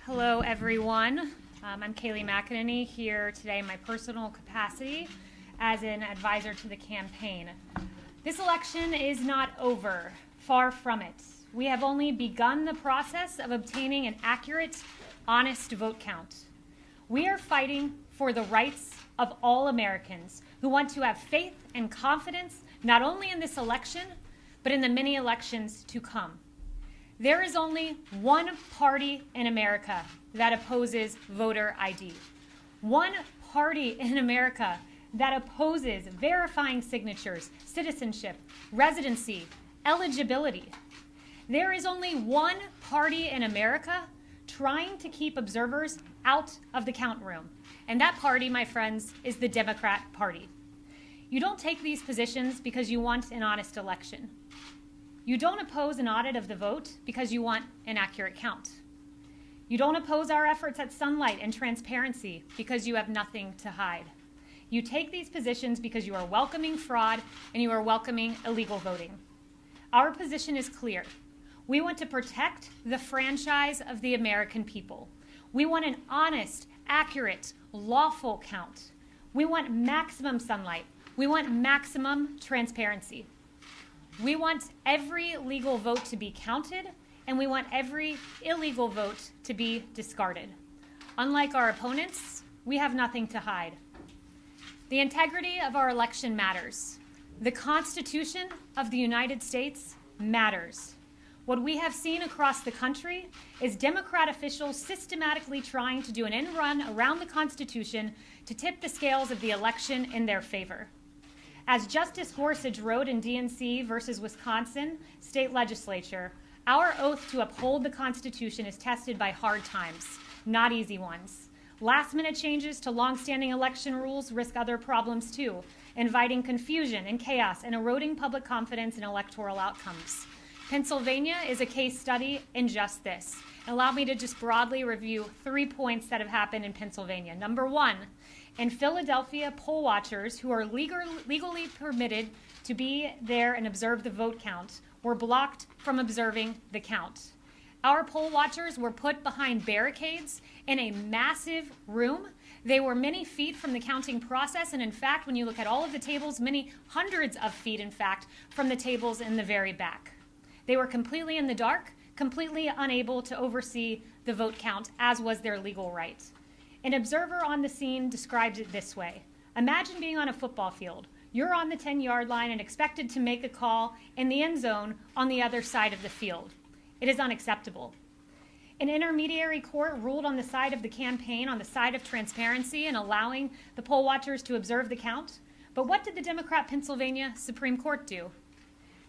Hello, everyone. I'm Kayleigh McEnany here today in my personal capacity as an advisor to the campaign. This election is not over. Far from it. We have only begun the process of obtaining an accurate, honest vote count. We are fighting for the rights of all Americans who want to have faith and confidence not only in this election, but in the many elections to come. There is only one party in America that opposes voter ID. One party in America that opposes verifying signatures, citizenship, residency, eligibility. There is only one party in America trying to keep observers out of the count room. And that party, my friends, is the Democrat Party. You don't take these positions because you want an honest election. You don't oppose an audit of the vote because you want an accurate count. You don't oppose our efforts at sunlight and transparency because you have nothing to hide. You take these positions because you are welcoming fraud and you are welcoming illegal voting. Our position is clear. We want to protect the franchise of the American people. We want an honest, accurate, lawful count. We want maximum sunlight. We want maximum transparency. We want every legal vote to be counted, and we want every illegal vote to be discarded. Unlike our opponents, we have nothing to hide. The integrity of our election matters. The Constitution of the United States matters. What we have seen across the country is Democrat officials systematically trying to do an end run around the Constitution to tip the scales of the election in their favor. As Justice Gorsuch wrote in DNC versus Wisconsin State Legislature, our oath to uphold the Constitution is tested by hard times, not easy ones. Last-minute changes to long-standing election rules risk other problems too, inviting confusion and chaos and eroding public confidence in electoral outcomes. Pennsylvania is a case study in just this. Allow me to just broadly review 3 points that have happened in Pennsylvania. Number one, in Philadelphia, poll watchers who are legally permitted to be there and observe the vote count were blocked from observing the count. Our poll watchers were put behind barricades in a massive room. They were many feet from the counting process, and in fact, when you look at all of the tables, many hundreds of feet, in fact, from the tables in the very back. They were completely in the dark, completely unable to oversee the vote count, as was their legal right. An observer on the scene described it this way. Imagine being on a football field. You're on the 10-yard line and expected to make a call in the end zone on the other side of the field. It is unacceptable. An intermediary court ruled on the side of the campaign, on the side of transparency and allowing the poll watchers to observe the count. But what did the Democrat Pennsylvania Supreme Court do?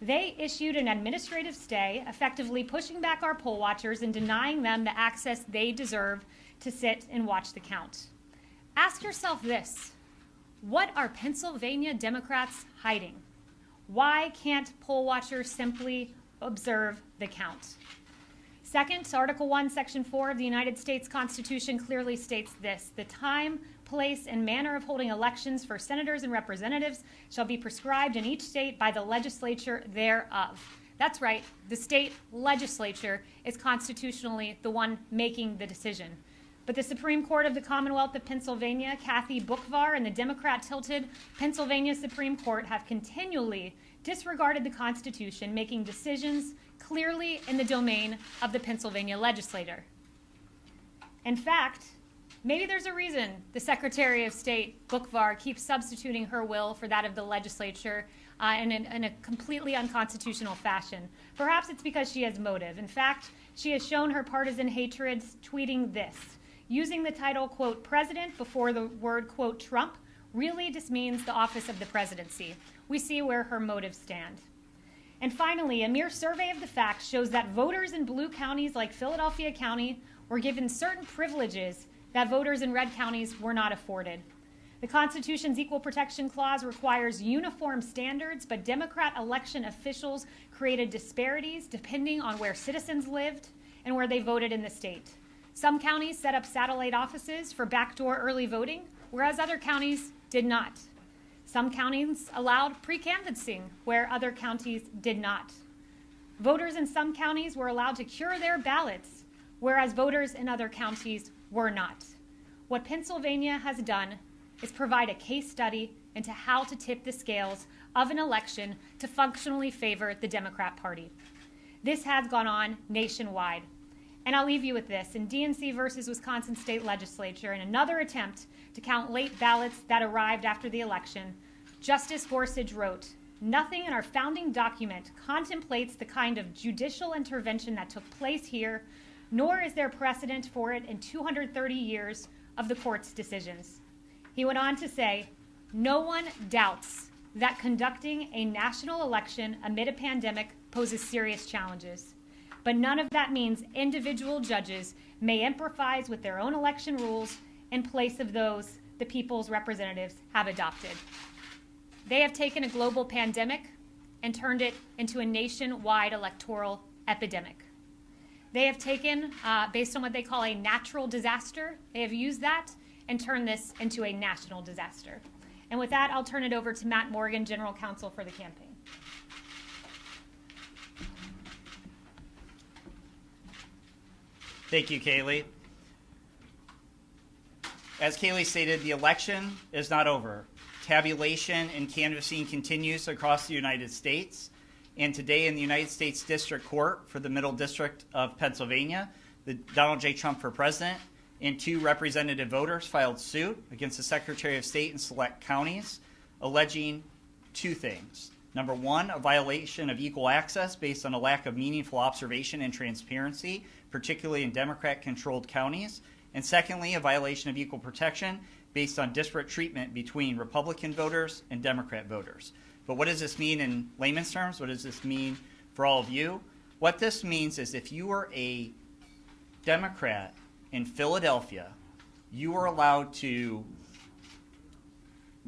They issued an administrative stay, effectively pushing back our poll watchers and denying them the access they deserve to sit and watch the count. Ask yourself this: what are Pennsylvania Democrats hiding? Why can't poll watchers simply observe the count? Second, Article 1, Section 4 of the United States Constitution clearly states this: the time, place, and manner of holding elections for senators and representatives shall be prescribed in each state by the legislature thereof. That's right, the state legislature is constitutionally the one making the decision. But the Supreme Court of the Commonwealth of Pennsylvania, Kathy Boockvar, and the Democrat-tilted Pennsylvania Supreme Court have continually disregarded the Constitution, making decisions clearly in the domain of the Pennsylvania legislator. In fact, maybe there's a reason the Secretary of State, Boockvar, keeps substituting her will for that of the legislature in a completely unconstitutional fashion. Perhaps it's because she has motive. In fact, she has shown her partisan hatred tweeting this: using the title, quote, president before the word, quote, Trump really just means the office of the presidency. We see where her motives stand. And finally, a mere survey of the facts shows that voters in blue counties like Philadelphia County were given certain privileges that voters in red counties were not afforded. The Constitution's Equal Protection Clause requires uniform standards, but Democrat election officials created disparities depending on where citizens lived and where they voted in the state. Some counties set up satellite offices for backdoor early voting, whereas other counties did not. Some counties allowed pre-canvassing, where other counties did not. Voters in some counties were allowed to cure their ballots whereas voters in other counties were not. What Pennsylvania has done is provide a case study into how to tip the scales of an election to functionally favor the Democrat Party. This has gone on nationwide. And I'll leave you with this. In DNC versus Wisconsin State Legislature, in another attempt to count late ballots that arrived after the election, Justice Gorsuch wrote, "Nothing in our founding document contemplates the kind of judicial intervention that took place here, nor is there precedent for it in 230 years of the court's decisions." He went on to say, "No one doubts that conducting a national election amid a pandemic poses serious challenges. But none of that means individual judges may improvise with their own election rules in place of those the people's representatives have adopted." They have taken a global pandemic and turned it into a nationwide electoral epidemic. They have taken, based on what they call a natural disaster, they have used that and turned this into a national disaster. And with that, I'll turn it over to Matt Morgan, General Counsel for the campaign. Thank you, Kaylee. As Kaylee stated, the election is not over. Tabulation and canvassing continues across the United States. And today in the United States District Court for the Middle District of Pennsylvania, the Donald J. Trump for President and 2 representative voters filed suit against the Secretary of State in select counties, alleging 2 things. Number 1, a violation of equal access based on a lack of meaningful observation and transparency, particularly in Democrat-controlled counties. And secondly, a violation of equal protection based on disparate treatment between Republican voters and Democrat voters. But what does this mean in layman's terms? What does this mean for all of you? What this means is if you are a Democrat in Philadelphia, you are allowed to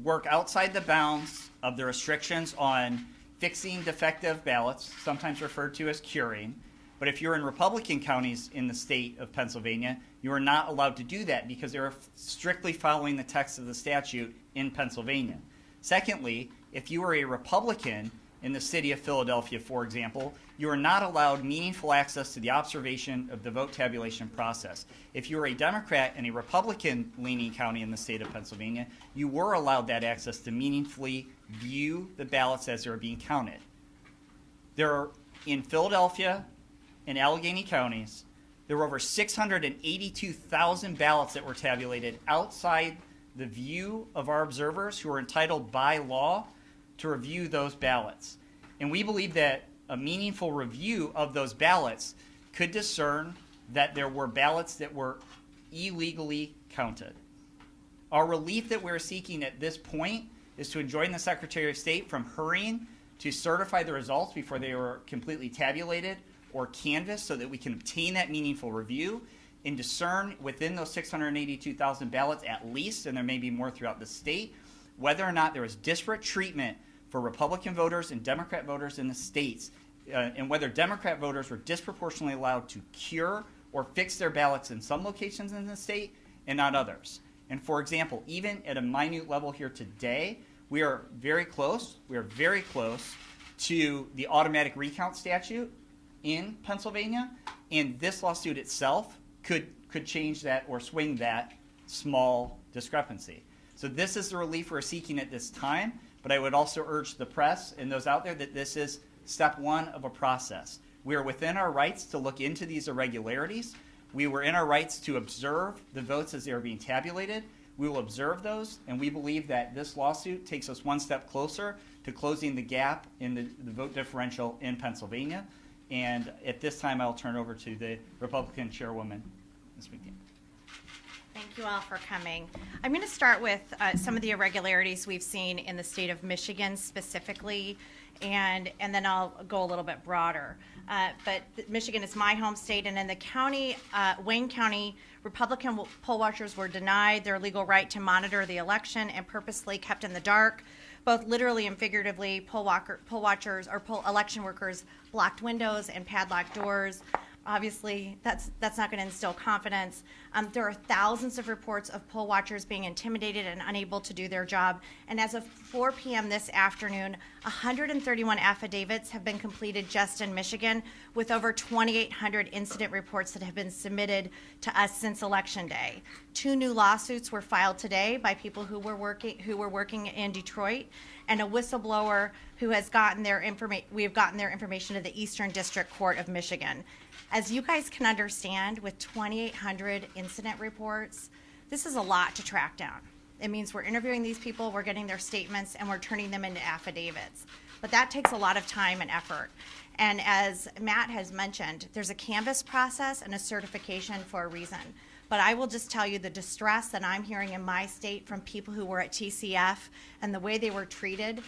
work outside the bounds of the restrictions on fixing defective ballots, sometimes referred to as curing. But if you're in Republican counties in the state of Pennsylvania, you are not allowed to do that because they're strictly following the text of the statute in Pennsylvania. Secondly, if you are a Republican in the city of Philadelphia, for example, you are not allowed meaningful access to the observation of the vote tabulation process. If you are a Democrat in a Republican-leaning county in the state of Pennsylvania, you were allowed that access to meaningfully view the ballots as they were being counted. There are, in Philadelphia and Allegheny counties, there were over 682,000 ballots that were tabulated outside the view of our observers who are entitled by law to review those ballots. And we believe that a meaningful review of those ballots could discern that there were ballots that were illegally counted. Our relief that we're seeking at this point is to enjoin the Secretary of State from hurrying to certify the results before they were completely tabulated or canvassed so that we can obtain that meaningful review and discern within those 682,000 ballots at least, and there may be more throughout the state, whether or not there was disparate treatment for Republican voters and Democrat voters in the states, and whether Democrat voters were disproportionately allowed to cure or fix their ballots in some locations in the state and not others. And for example, even at a minute level here today, we are very close to the automatic recount statute in Pennsylvania, and this lawsuit itself could change that or swing that small discrepancy. So this is the relief we're seeking at this time, but I would also urge the press and those out there that this is step 1 of a process. We are within our rights to look into these irregularities. We were in our rights to observe the votes as they are being tabulated. We will observe those, and we believe that this lawsuit takes us one step closer to closing the gap in the vote differential in Pennsylvania. And at this time, I'll turn over to the Republican chairwoman, Ms. McDaniel. Thank you all for coming. I'm going to start with some of the irregularities we've seen in the state of Michigan specifically, and then I'll go a little bit broader. But Michigan is my home state, and in the county, Wayne County, Republican poll watchers were denied their legal right to monitor the election and purposely kept in the dark. Both literally and figuratively, election workers blocked windows and padlocked doors. Obviously, that's not going to instill confidence. There are thousands of reports of poll watchers being intimidated and unable to do their job. And as of 4 p.m. this afternoon, 131 affidavits have been completed just in Michigan, with over 2,800 incident reports that have been submitted to us since Election Day. 2 new lawsuits were filed today by people who were working in Detroit, and a whistleblower who has gotten their information. We have gotten their information to the Eastern District Court of Michigan. As you guys can understand, with 2,800 incident reports, this is a lot to track down. It means we're interviewing these people, we're getting their statements, and we're turning them into affidavits. But that takes a lot of time and effort. And as Matt has mentioned, there's a canvass process and a certification for a reason. But I will just tell you the distress that I'm hearing in my state from people who were at TCF and the way they were treated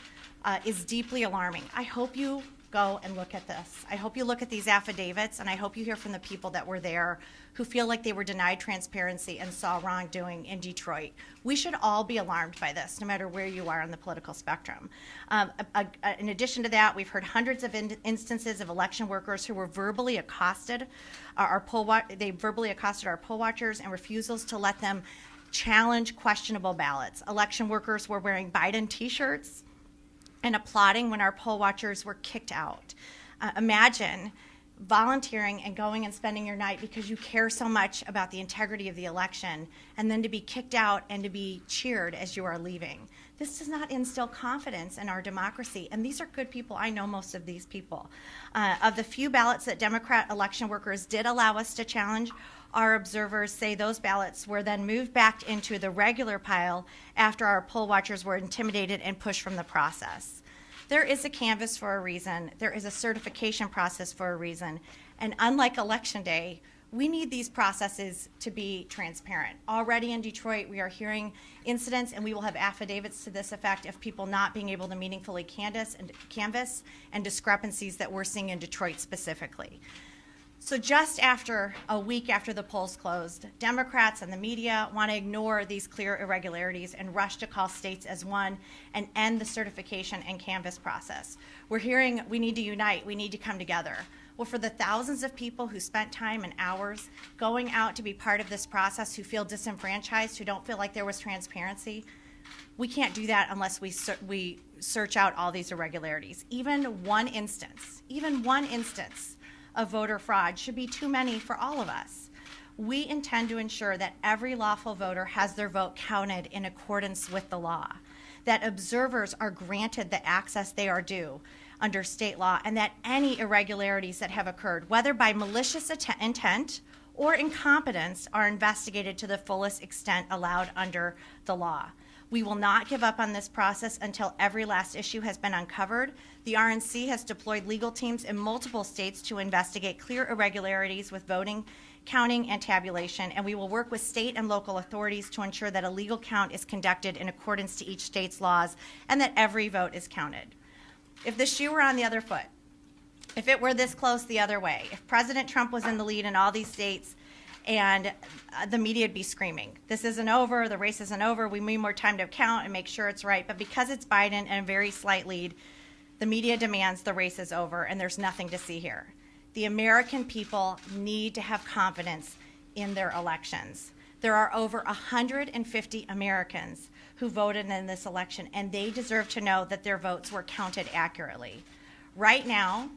is deeply alarming. I hope you go and look at this. I hope you look at these affidavits, and I hope you hear from the people that were there who feel like they were denied transparency and saw wrongdoing in Detroit. We should all be alarmed by this, no matter where you are on the political spectrum. In addition to that, we've heard hundreds of instances of election workers who were verbally accosted. They verbally accosted our poll watchers and refusals to let them challenge questionable ballots. Election workers were wearing Biden T-shirts and applauding when our poll watchers were kicked out. Imagine volunteering and going and spending your night because you care so much about the integrity of the election, and then to be kicked out and to be cheered as you are leaving. This does not instill confidence in our democracy, and these are good people. I know most of these people. Of the few ballots that Democrat election workers did allow us to challenge, our observers say those ballots were then moved back into the regular pile after our poll watchers were intimidated and pushed from the process. There is a canvass for a reason. There is a certification process for a reason. And unlike Election Day, we need these processes to be transparent. Already in Detroit, we are hearing incidents, and we will have affidavits to this effect, of people not being able to meaningfully canvass and discrepancies that we're seeing in Detroit specifically. So just after a week after the polls closed, Democrats and the media want to ignore these clear irregularities and rush to call states as one and end the certification and canvass process. We're hearing we need to unite, we need to come together. Well, for the thousands of people who spent time and hours going out to be part of this process, who feel disenfranchised, who don't feel like there was transparency, we can't do that unless we search out all these irregularities. Even one instance of voter fraud should be too many for all of us. We intend to ensure that every lawful voter has their vote counted in accordance with the law, that observers are granted the access they are due under state law, and that any irregularities that have occurred, whether by malicious intent or incompetence, are investigated to the fullest extent allowed under the law. We will not give up on this process until every last issue has been uncovered. The RNC has deployed legal teams in multiple states to investigate clear irregularities with voting, counting, and tabulation, and we will work with state and local authorities to ensure that a legal count is conducted in accordance to each state's laws and that every vote is counted. If the shoe were on the other foot, if it were this close the other way, if President Trump was in the lead in all these states, and the media would be screaming, this isn't over, the race isn't over, we need more time to count and make sure it's right. But because it's Biden and a very slight lead, the media demands the race is over, and there's nothing to see here. The American people need to have confidence in their elections. There are over 150 Americans who voted in this election, and they deserve to know that their votes were counted accurately. Right now,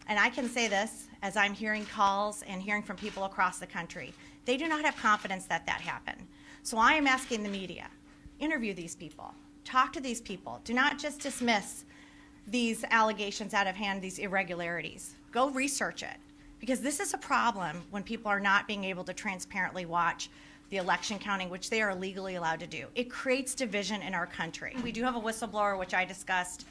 and I can say this as I'm hearing calls and hearing from people across the country, they do not have confidence that that happened. So I am asking the media, interview these people, talk to these people. Do not just dismiss these allegations out of hand, these irregularities. Go research it, because this is a problem when people are not being able to transparently watch the election counting, which they are legally allowed to do. It creates division in our country. We do have a whistleblower, which I discussed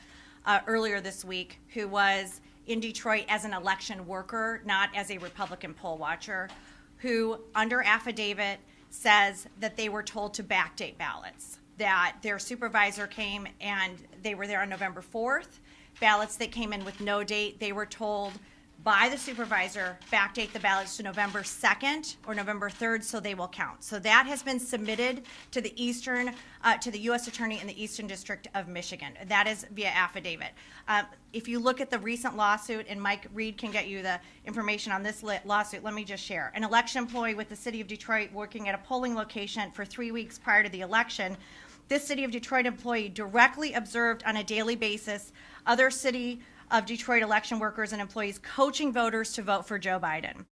earlier this week, who was in Detroit as an election worker, not as a Republican poll watcher, who under affidavit says that they were told to backdate ballots, that their supervisor came and they were there on November 4th. Ballots that came in with no date, they were told by the supervisor, backdate the ballots to November 2nd or November 3rd so they will count. So that has been submitted to the to the U.S. Attorney in the Eastern District of Michigan. That is via affidavit. If you look at the recent lawsuit, and Mike Reed can get you the information on this lawsuit, let me just share. An election employee with the City of Detroit working at a polling location for 3 weeks prior to the election. This City of Detroit employee directly observed on a daily basis other City of Detroit election workers and employees coaching voters to vote for Joe Biden.